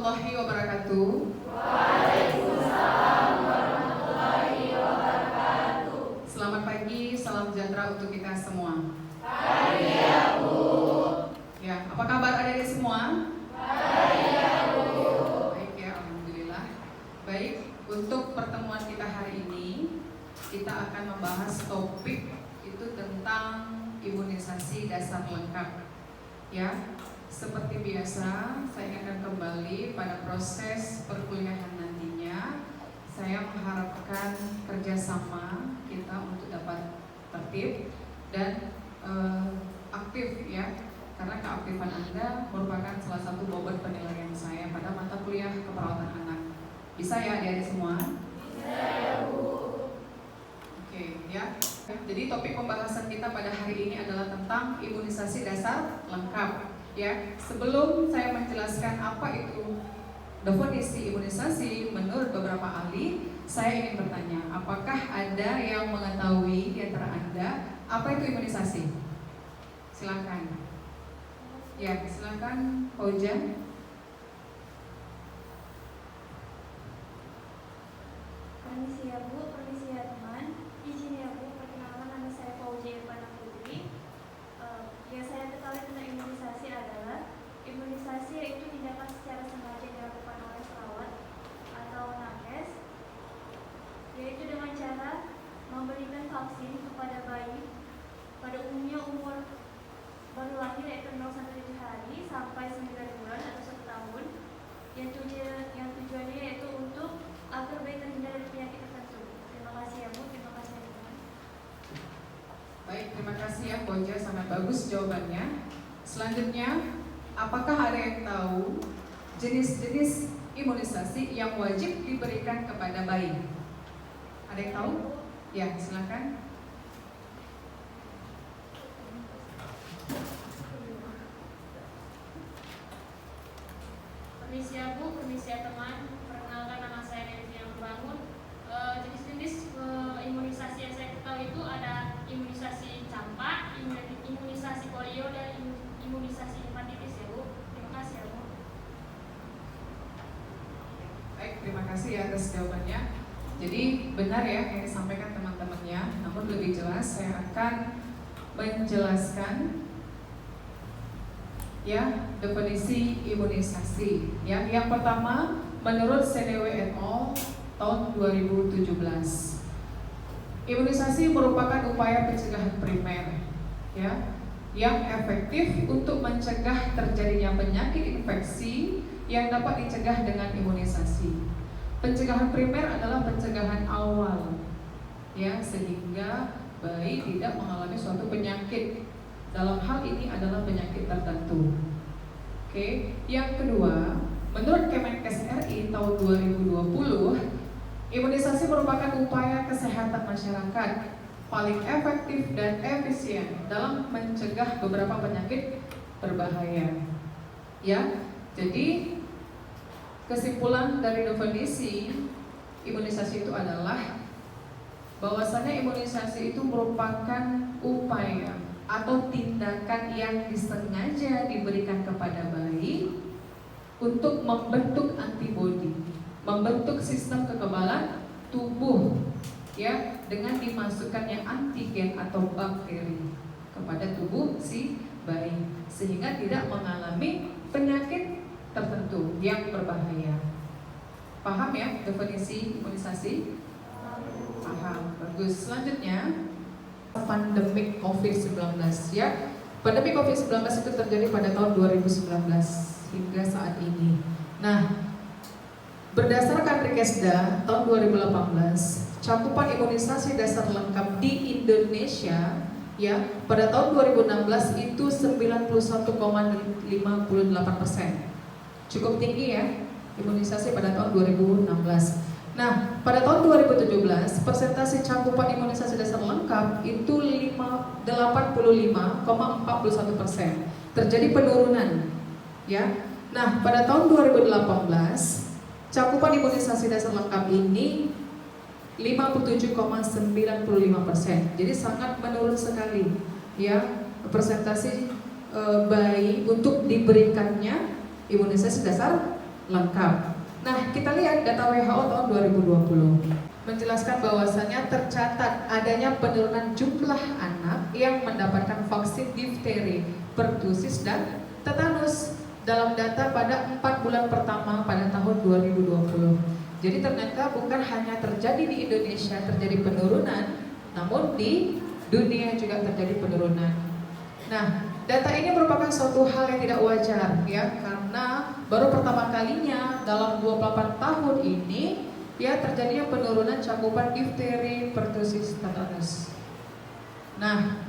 warahmatullahi wabarakatuh. Waalaikumsalam warahmatullahi wabarakatuh. Selamat pagi, salam sejahtera untuk kita semua. Pagi ya Bu. Ya, apa kabar adik-adik semua? Pagi ya Bu. Baik ya, alhamdulillah. Baik, untuk pertemuan kita hari ini, kita akan membahas topik itu tentang imunisasi dasar lengkap. Ya, seperti biasa, saya akan kembali pada proses perkuliahan nantinya. Saya mengharapkan kerjasama kita untuk dapat tertib dan aktif ya, karena keaktifan Anda merupakan salah satu bobot penilaian saya pada mata kuliah keperawatan anak. Bisa ya adik-adik semua? Bisa ya Bu. Oke ya. Jadi topik pembahasan kita pada hari ini adalah tentang imunisasi dasar lengkap. Ya, sebelum saya menjelaskan apa itu definisi imunisasi menurut beberapa ahli, saya ingin bertanya, apakah ada yang mengetahui di antara Anda apa itu imunisasi? Silakan. Ya, silakan Fauzia. Permisi ya Bu, permisi ya teman. Izin ya Bu, perkenalkan nama saya Fauzia Irfana Putri. Yang saya ketahui tentang imunisasi adalah imunisasi yaitu tindakan secara sengaja dilakukan oleh perawat atau nakes, yaitu dengan cara memberikan vaksin kepada bayi pada umumnya umur baru lahir yaitu 0-7 hari sampai 9 bulan atau 1 tahun, yang tujuannya yaitu untuk agar bayi terhindar dari penyakit tertentu. Terima kasih ya Bu, terima kasih ya teman. Baik, terima kasih ya Fauzia, sangat bagus jawabannya. Selanjutnya, apakah ada yang tahu jenis-jenis imunisasi yang wajib diberikan kepada bayi? Ada yang tahu? Ya, silakan. Permisi ya Bu, permisi ya teman. Perkenalkan nama saya Devina Membangun. Jenis-jenis imunisasi yang saya ketahui itu ada imunisasi campak, imunisasi polio, dan imunisasi hepatitis ya Bu. Terima kasih ya Bu. Baik, terima kasih ya atas jawabannya. Jadi benar ya yang disampaikan teman-temannya, namun lebih jelas saya akan menjelaskan ya definisi imunisasi. Ya, yang pertama menurut CDW et al. Tahun 2017, imunisasi merupakan upaya pencegahan primer ya, yang efektif untuk mencegah terjadinya penyakit infeksi yang dapat dicegah dengan imunisasi. Pencegahan primer adalah pencegahan awal ya, sehingga bayi tidak mengalami suatu penyakit. Dalam hal ini adalah penyakit tertentu. Oke, yang kedua, menurut Kemenkes RI tahun 2020, imunisasi merupakan upaya kesehatan masyarakat paling efektif dan efisien dalam mencegah beberapa penyakit berbahaya. Ya, jadi kesimpulan dari definisi imunisasi itu adalah bahwasannya imunisasi itu merupakan upaya atau tindakan yang disengaja diberikan kepada bayi untuk membentuk antibodi, membentuk sistem kekebalan tubuh ya, dengan dimasukkannya antigen atau bakteri kepada tubuh si bayi sehingga tidak mengalami penyakit tertentu yang berbahaya. Paham ya definisi imunisasi? Paham, bagus. Selanjutnya pandemik COVID-19 ya. Pandemi COVID-19 itu terjadi pada tahun 2019 hingga saat ini. Nah, berdasarkan Rikesda tahun 2018, cakupan imunisasi dasar lengkap di Indonesia ya pada tahun 2016 itu 91,58%. Cukup tinggi ya imunisasi pada tahun 2016. Nah, pada tahun 2017, persentase cakupan imunisasi dasar lengkap itu 85,41%. Terjadi penurunan, ya. Nah, pada tahun 2018, cakupan imunisasi dasar lengkap ini 57,95%. Jadi sangat menurun sekali, ya, persentase bayi untuk diberikannya imunisasi dasar lengkap. Nah, kita lihat data WHO tahun 2020 menjelaskan bahwasannya tercatat adanya penurunan jumlah anak yang mendapatkan vaksin difteri, pertusis, dan tetanus dalam data pada 4 bulan pertama pada tahun 2020. Jadi ternyata bukan hanya terjadi di Indonesia terjadi penurunan, namun di dunia juga terjadi penurunan. Nah, data ini merupakan suatu hal yang tidak wajar ya, karena baru pertama kalinya dalam 28 tahun ini ya terjadinya penurunan cakupan difteri, pertusis, tetanus. Nah,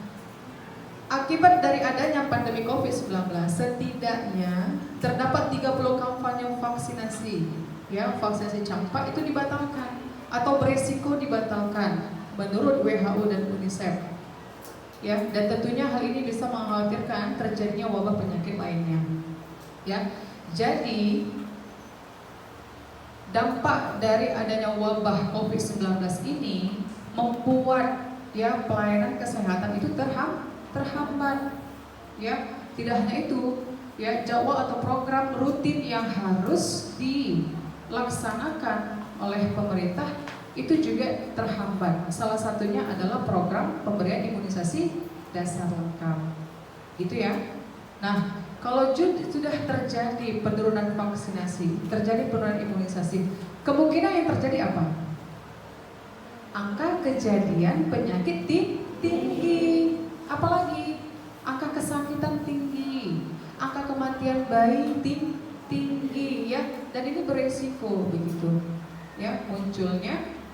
akibat dari adanya pandemi COVID-19, setidaknya terdapat 30 kampanye vaksinasi, ya, vaksinasi campak itu dibatalkan atau beresiko dibatalkan menurut WHO dan UNICEF. Ya, dan tentunya hal ini bisa mengkhawatirkan terjadinya wabah penyakit lainnya. Ya, jadi dampak dari adanya wabah COVID-19 ini membuat ya pelayanan kesehatan itu terhambat. Ya, tidak hanya itu, ya jadwal atau program rutin yang harus dilaksanakan oleh pemerintah itu juga terhambat. Salah satunya adalah program pemberian imunisasi dasar lengkap. Gitu ya. Nah, kalau sudah terjadi penurunan vaksinasi, terjadi penurunan imunisasi, kemungkinan yang terjadi apa? Angka kejadian penyakit tinggi, apalagi angka kesakitan tinggi, angka kematian bayi tinggi, ya, dan ini beresiko begitu, ya, munculnya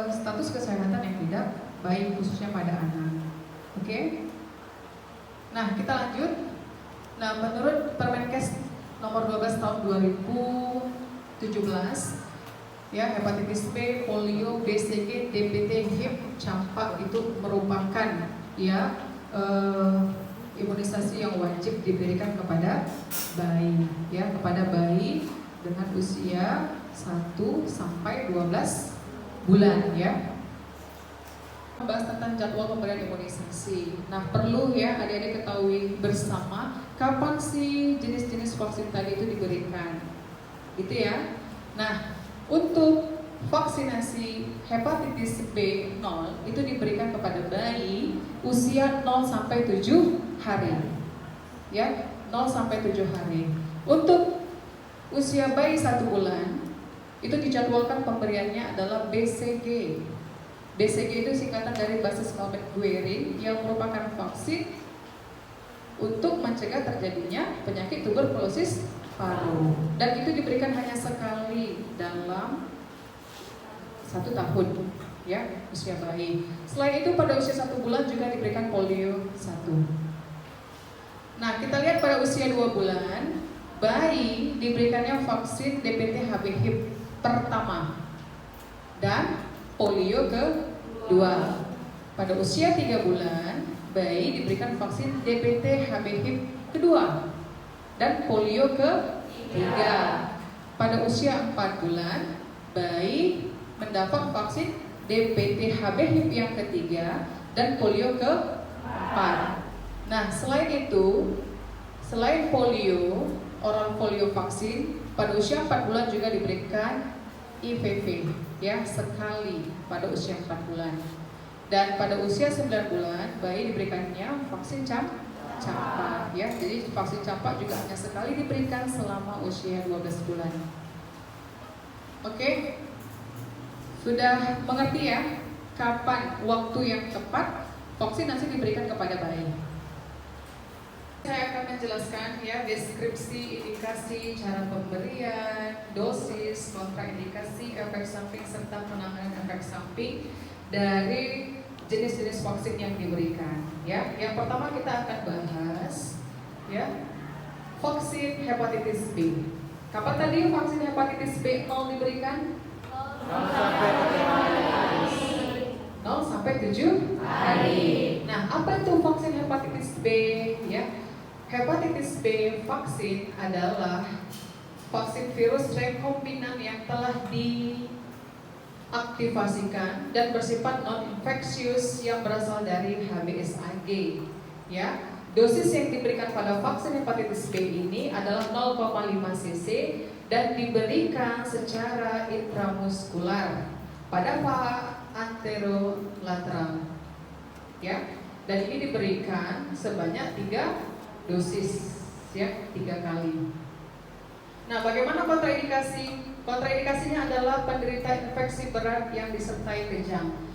status kesehatan yang tidak baik khususnya pada anak. Oke? Nah, kita lanjut. Nah, menurut Permenkes nomor 12 tahun 2017, ya, hepatitis B, polio, BCG, DPT, HIV, campak itu merupakan ya imunisasi yang wajib diberikan kepada bayi, ya, kepada bayi dengan usia 1 sampai 12 bulan, ya. Membahas tentang jadwal pemberian imunisasi. Nah, perlu ya adik-adik ketahui bersama kapan sih jenis-jenis vaksin tadi itu diberikan, gitu ya. Nah, untuk vaksinasi hepatitis B0 itu diberikan kepada bayi usia 0 sampai 7 hari, ya, 0 sampai 7 hari. Untuk usia bayi 1 bulan itu dijadwalkan pemberiannya adalah BCG. BCG itu singkatan dari basis Mohamed Guerin yang merupakan vaksin untuk mencegah terjadinya penyakit tuberkulosis paru, dan itu diberikan hanya sekali dalam 1 tahun, ya, usia bayi. Selain itu pada usia 1 bulan juga diberikan polio 1. Nah, kita lihat pada usia 2 bulan bayi diberikannya vaksin DPT HB-HIV pertama dan polio kedua. Pada usia 3 bulan bayi diberikan vaksin DPT HB-HIV kedua dan polio ketiga. Pada usia 4 bulan bayi mendapat vaksin DPT HB-HIV yang ketiga dan polio keempat. Nah, selain itu, selain polio, oral polio vaksin, pada usia 4 bulan juga diberikan IPV, ya, sekali pada usia 4 bulan. Dan pada usia 9 bulan bayi diberikannya vaksin campak, ya. Jadi vaksin campak juga hanya sekali diberikan selama usia 12 bulan. Oke? Sudah mengerti ya kapan waktu yang tepat vaksinasi diberikan kepada bayi? Saya akan menjelaskan ya deskripsi, indikasi, cara pemberian, dosis, kontraindikasi, efek samping serta penanganan efek samping dari jenis-jenis vaksin yang diberikan. Ya, yang pertama kita akan bahas ya vaksin hepatitis B. Kapan tadi vaksin hepatitis B 0 diberikan? 0 sampai 7 hari. Nah, apa itu vaksin hepatitis B? Ya, hepatitis B vaksin adalah vaksin virus rekombinan yang telah diaktifasikan dan bersifat non-infeksius yang berasal dari HBsAg. Ya, dosis yang diberikan pada vaksin hepatitis B ini adalah 0,5 cc dan diberikan secara intramuskular pada paha anterolateral. Ya, dan ini diberikan sebanyak 3 dosis, ya, 3 kali. Nah, bagaimana kontraindikasi? Kontraindikasinya adalah penderita infeksi berat yang disertai kejang.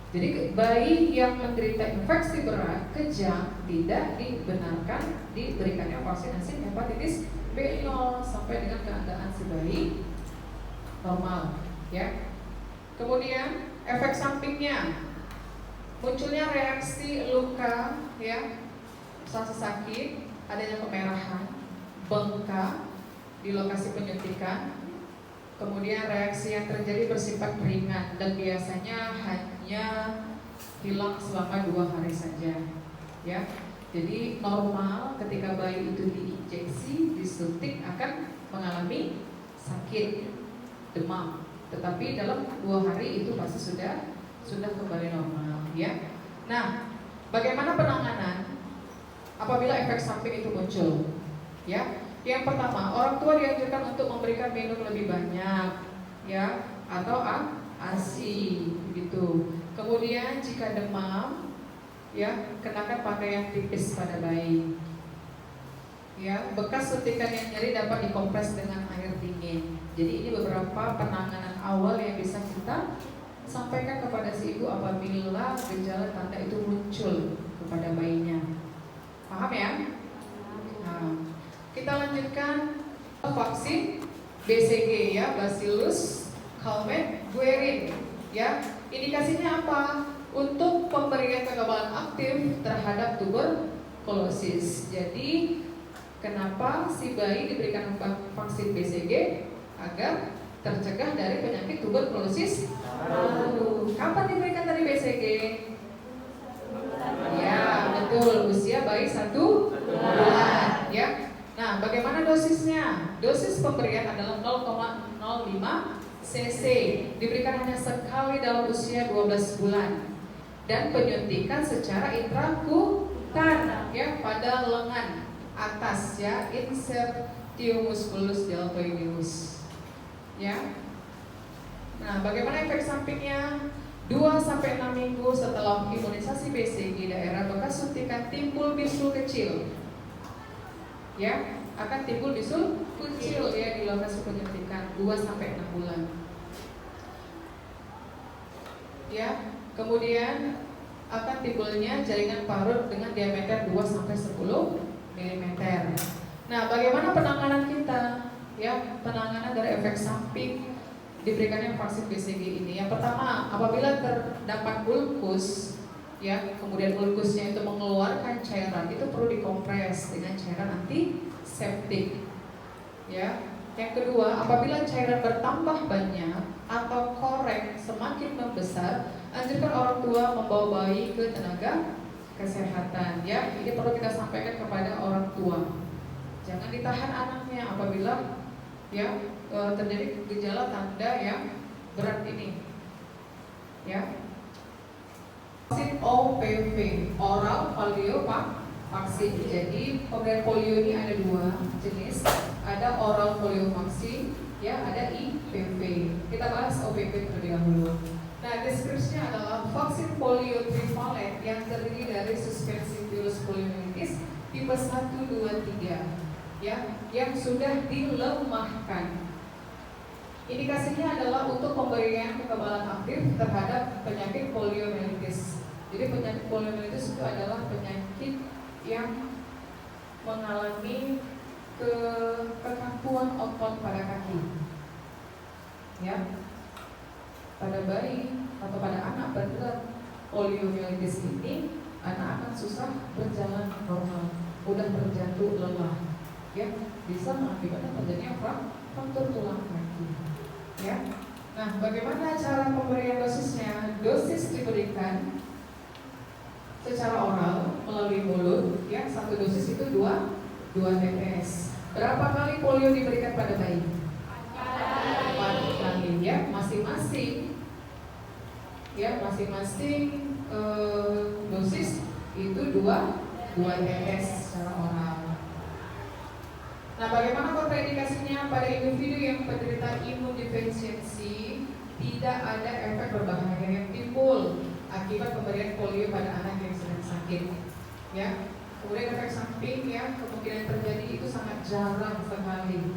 Jadi bayi yang menderita infeksi berat kejang tidak dibenarkan diberikannya vaksinasi hepatitis B0 sampai dengan keadaan si bayi normal, ya. Kemudian efek sampingnya munculnya reaksi luka, ya, rasa sakit, adanya kemerahan, bengkak di lokasi penyuntikan. Kemudian reaksi yang terjadi bersifat ringan dan biasanya hanya hilang selama 2 hari saja, ya. Jadi normal ketika bayi itu diinjeksi, disuntik akan mengalami sakit, demam. Tetapi dalam 2 hari itu pasti sudah kembali normal, ya. Nah, bagaimana penanganan apabila efek samping itu muncul? Ya. Yang pertama, orang tua dianjurkan untuk memberikan minum lebih banyak, ya, atau ASI gitu. Kemudian jika demam, ya, kenakan pakaian tipis pada bayi. Ya, bekas suntikan yang nyeri dapat dikompres dengan air dingin. Jadi ini beberapa penanganan awal yang bisa kita sampaikan kepada si ibu apabila gejala tanda itu muncul kepada bayinya. Paham ya? Nah, kita lanjutkan vaksin BCG, ya, Bacillus Calmette-Guerin, ya. Indikasinya apa? Untuk pemberian kekebalan aktif terhadap tuberkulosis. Jadi kenapa si bayi diberikan vaksin BCG? Agar tercegah dari penyakit tuberkulosis. Lalu kapan diberikan tadi BCG? Ya, betul, usia bayi 1 bulan, ya. Nah, bagaimana dosisnya? Dosis pemberian adalah 0,05 cc, diberikan hanya sekali dalam usia 12 bulan, dan penyuntikan secara intrakutan, ya, pada lengan atas, ya, insertio musculus deltoideus, ya. Nah, bagaimana efek sampingnya? 2-6 minggu setelah imunisasi BCG, daerah bekas suntikan timbul bisul kecil, ya, akan timbul bisul kecil, ya, di lokasi penyuntikan 2-6 bulan, ya. Kemudian akan timbulnya jaringan parut dengan diameter 2-10 mm. Nah, bagaimana penanganan kita? Ya, penanganan dari efek samping diberikannya vaksin BCG ini. Yang pertama, apabila terdapat ulkus, ya, kemudian ulkusnya itu mengeluarkan cairan, itu perlu dikompres dengan cairan antiseptik, ya. Yang kedua, apabila cairan bertambah banyak atau korek semakin membesar, anjurkan orang tua membawa bayi ke tenaga kesehatan, ya. Ini perlu kita sampaikan kepada orang tua. Jangan ditahan anaknya apabila, ya, terjadi gejala tanda yang berat ini, ya. Vaksin OPV, oral polio vaksin. Jadi pemberian polio ini ada 2 jenis, ada oral polio vaksin, ya, ada IPV. Kita bahas OPV terlebih dahulu. Nah, deskripsinya adalah vaksin polio trivalen yang terdiri dari suspensi virus poliomyelitis tipe 1, 2, 3, ya, yang sudah dilemahkan. Indikasinya adalah untuk pemberian kekebalan aktif terhadap penyakit poliomyelitis. Jadi penyakit poliomyelitis itu adalah penyakit yang mengalami kekakuan otot pada kaki, ya. Pada bayi atau pada anak bergerak poliomyelitis ini, anak akan susah berjalan normal, mudah terjatuh, lelah, ya, bisa mengakibatkan terjadinya fraktur tulang kaki, ya. Nah, bagaimana cara pemberian dosisnya? Dosis diberikan secara oral melalui mulut, ya. 1 dosis itu 2 tetes. Berapa kali polio diberikan pada bayi? 4 kali, ya. Masing-masing, ya, masing-masing dosis itu 2 tetes secara oral. Nah, bagaimana kontraindikasinya pada individu yang penderita imundeficiency? Tidak ada efek berbahaya yang timbul akibat pemberian polio pada anak yang sedang sakit. Ya, kemudian efek samping ya kemungkinan terjadi itu sangat jarang sekali.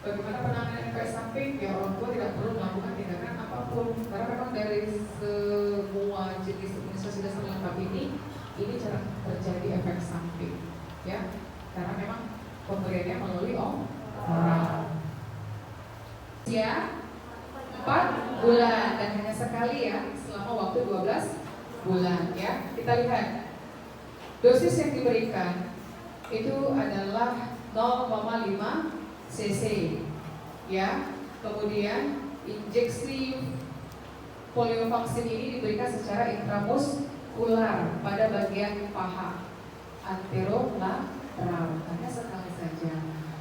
Bagaimana penanganan efek samping? Ya orang tua tidak perlu melakukan tindakan apapun karena memang dari semua jenis imunisasi dasar lengkap ini jarang terjadi efek samping. Ya, karena memang pemberiannya melalui oral. Ya, 4 bulan dan hanya sekali ya selama waktu 12 bulan ya. Kita lihat dosis yang diberikan itu adalah 0,5 cc ya. Kemudian injeksi polio vaksin ini diberikan secara intramuskular pada bagian paha anterolateral, hanya sekali saja.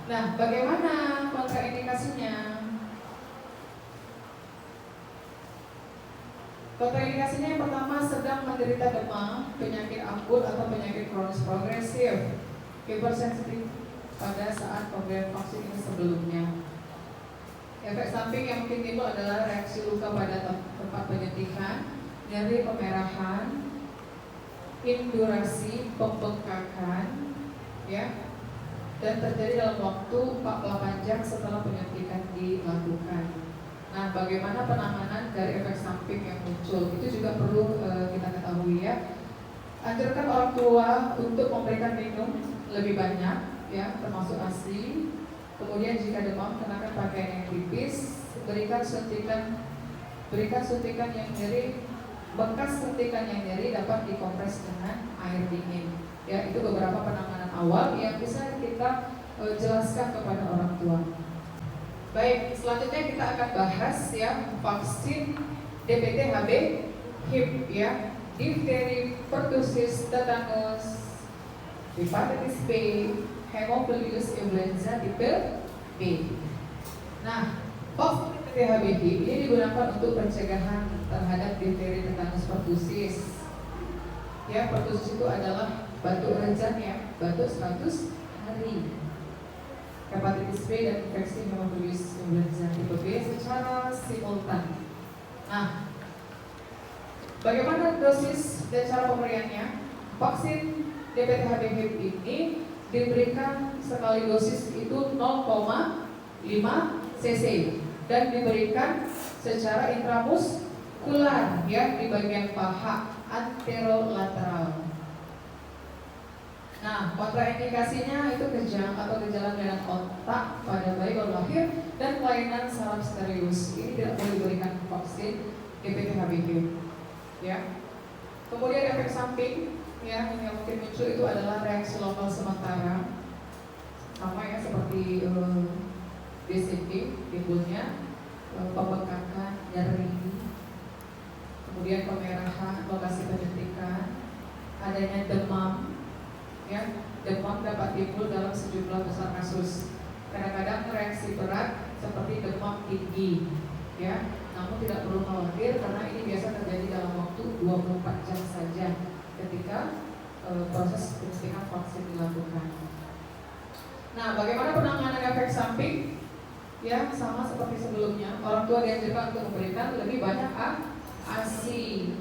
Nah, bagaimana kontraindikasinya? Kontraindikasinya yang pertama sedang menderita demam, penyakit akut atau penyakit kronis progresif, hipersensitif pada saat pemberian vaksin ini sebelumnya. Efek samping yang mungkin timbul adalah reaksi luka pada tempat penyuntikan, nyeri pemerahan, indurasi, pembengkakan, ya, dan terjadi dalam waktu 48 jam setelah penyuntikan dilakukan. Nah, bagaimana penanganan dari efek samping yang muncul itu juga perlu kita ketahui ya. Anjurkan orang tua untuk memberikan minum lebih banyak ya, termasuk ASI. Kemudian jika demam kenakan pakaian yang tipis, berikan suntikan yang nyeri, bekas suntikan yang nyeri dapat dikompres dengan air dingin. Ya, itu beberapa penanganan awal yang bisa kita jelaskan kepada orang tua. Baik, selanjutnya kita akan bahas ya vaksin DPT, HB, HIP ya, difteri, pertusis, tetanus, hepatitis B, hemophilus influenza tipe B. Nah, vaksin DPT, HB, HIP ini digunakan untuk pencegahan terhadap difteri, tetanus, pertusis. Ya, pertusis itu adalah batuk renjan ya, batuk 100 hari. Hepatitis B dan infeksi hemophilus influenza tipe B secara simultan. Nah, bagaimana dosis dan cara pemberiannya? Vaksin DPT, HB, HIP ini diberikan sekali dosis itu 0,5 cc dan diberikan secara intramuskular ya di bagian paha anterolateral. Nah, kontraindikasinya itu kejang atau gejala merah otak pada bayi baru lahir dan kelainan saraf serius. Ini tidak boleh diberikan vaksin DPT, HB, HIP. Ya. Kemudian efek samping ya yang mungkin muncul itu adalah reaksi lokal sementara, sama ya seperti DCP timbulnya, pembengkakan, nyeri, kemudian pemerahan lokasi penyuntikan, adanya demam. Ya, demam dapat timbul dalam sejumlah besar kasus. Kadang-kadang reaksi berat seperti demam tinggi, ya. Namun tidak perlu khawatir karena ini biasa terjadi dalam waktu 24 jam saja ketika proses penyuntikan vaksin dilakukan. Nah, bagaimana penanganan efek samping? Ya, sama seperti sebelumnya. Orang tua dianjurkan untuk memberikan lebih banyak ASI.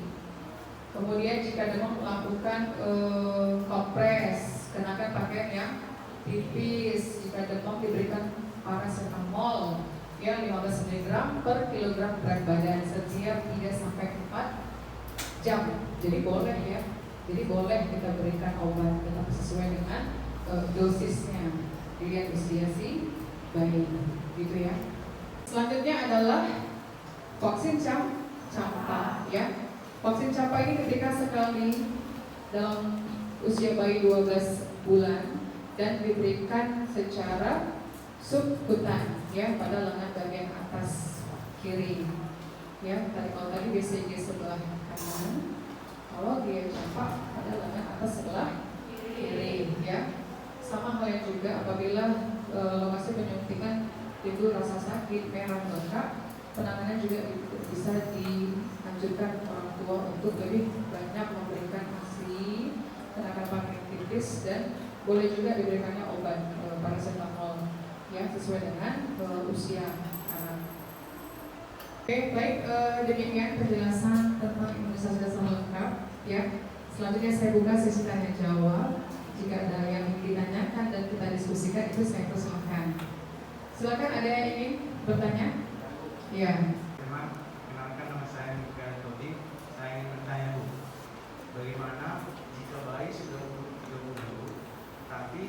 Kemudian jika demam melakukan kompres, kenakan pakaian yang tipis. Jika demam diberikan paracetamol yang 15 mg per kilogram berat badan setiap 3-4 jam. Jadi boleh ya. Jadi boleh kita berikan obat tetapi sesuai dengan dosisnya. Dilihat usia si bayi, gitu ya. Selanjutnya adalah vaksin campak ya. Vaksin campak ini ketika sekali dalam usia bayi 12 bulan dan diberikan secara subkutan ya pada lengan bagian atas kiri. Ya, kalau tadi BCG sebelah kanan, kalau dia campak pada lengan atas sebelah kiri ya. Sama halnya juga apabila lokasi penyuntikan timbul rasa sakit, merah, bengkak, penanganan juga bisa dianjurkan orang tua untuk lebih banyak memberikan ASI, kenakan pakaian tipis dan boleh juga diberikannya obat paracetamol ya sesuai dengan usia anak. Oke, baik, demikian penjelasan tentang imunisasi dasar lengkap ya. Selanjutnya saya buka sesi tanya jawab. Jika ada yang ingin ditanyakan dan kita diskusikan itu saya persilahkan. Silakan, ada yang ingin bertanya? Ya. Kenalkan, nama saya Mikael Todi. Saya ingin bertanya, Bu, bagaimana jika bayi sudah umur 3 bulan, tapi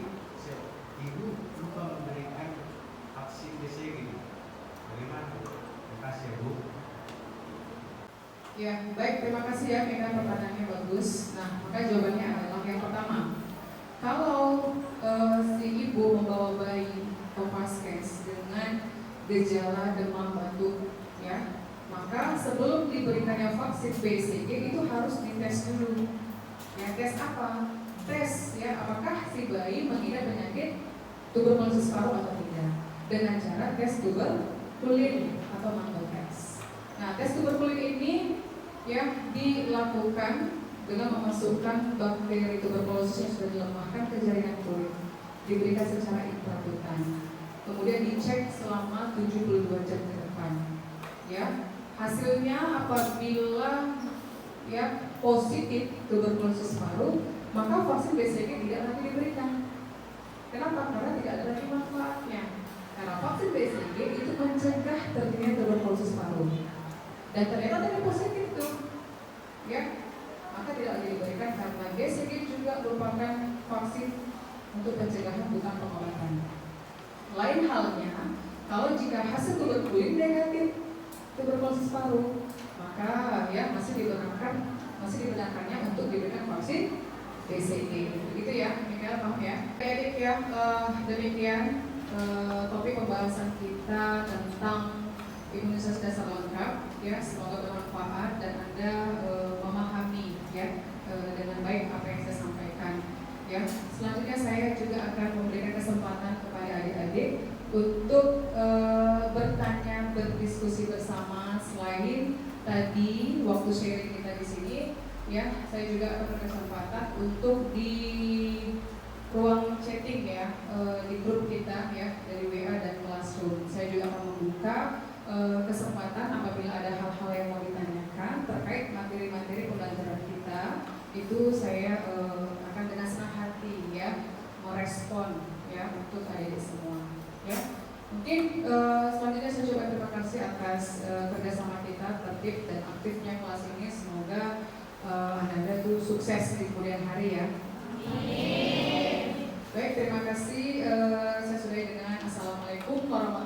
ibu lupa memberikan vaksin BCG? Bagaimana, Bu? Terima kasih, Bu. Ya, baik, terima kasih ya Mika, pertanyaannya bagus. Nah, maka jawabannya adalah yang pertama, kalau si ibu membawa bayi ke Vaskes dengan gejala demam batuk, ya, maka sebelum diberikannya vaksin BCG itu harus dites dulu. Ya, tes apa? Tes ya, apakah si bayi mengidap penyakit tuberkulosis paru atau tidak, dengan cara tes tuberkulin atau mangel tes. Nah, tes tuberkulin ini ya dilakukan dengan memasukkan bakteri tuberkulosis yang sudah dilemahkan ke jaringan kulit, diberikan secara intrakutan, kemudian dicek selama 72 jam ke depan. Ya, hasilnya apabila ya positif tuberkulosis paru, maka vaksin BCG tidak lagi diberikan. Kenapa? Karena tidak ada lagi manfaatnya. Karena vaksin BCG itu mencegah terjadinya tuberkulosis paru. Dan ternyata tadi positif tuh, ya, maka tidak lagi diberikan karena BCG juga merupakan vaksin untuk pencegahan bukan pengobatan. Lain halnya, kalau jika hasil tuberkulin negatif tuberkulosis paru, maka ya masih dibenarkannya untuk diberikan vaksin BCG. Begitu ya, Mikael, paham ya? Baik ya, demikian topik pembahasan kita tentang imunisasi dasar lengkap ya, semoga bermanfaat dan Anda memahami ya dengan baik apa yang saya sampaikan ya. Selanjutnya saya juga akan memberikan kesempatan kepada adik-adik untuk bertanya, berdiskusi bersama. Selain tadi waktu sharing kita di sini ya, saya juga akan berkesempatan untuk di ruang chatting ya, di grup kita ya dari WA dan Classroom. Saya juga akan membuka kesempatan apabila ada hal-hal yang mau ditanyakan terkait materi-materi pembelajaran kita, itu saya akan dengan senang hati ya merespon ya untuk adik-adik semua ya. Mungkin selanjutnya saya coba terima kasih atas kerjasama kita, tertib dan aktifnya kelas ini. Semoga Anda tuh sukses di kemudian hari ya. Amin. Baik, terima kasih. Saya sudahi dengan assalamualaikum warahmatullahi wabarakatuh.